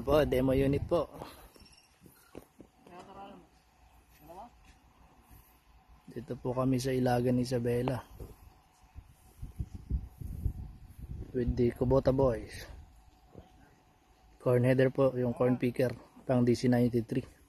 Yan po, demo unit po. Dito po kami sa Ilagan, Isabela. With the Kubota Boys. Corn header po, yung corn picker. Pang DC-93.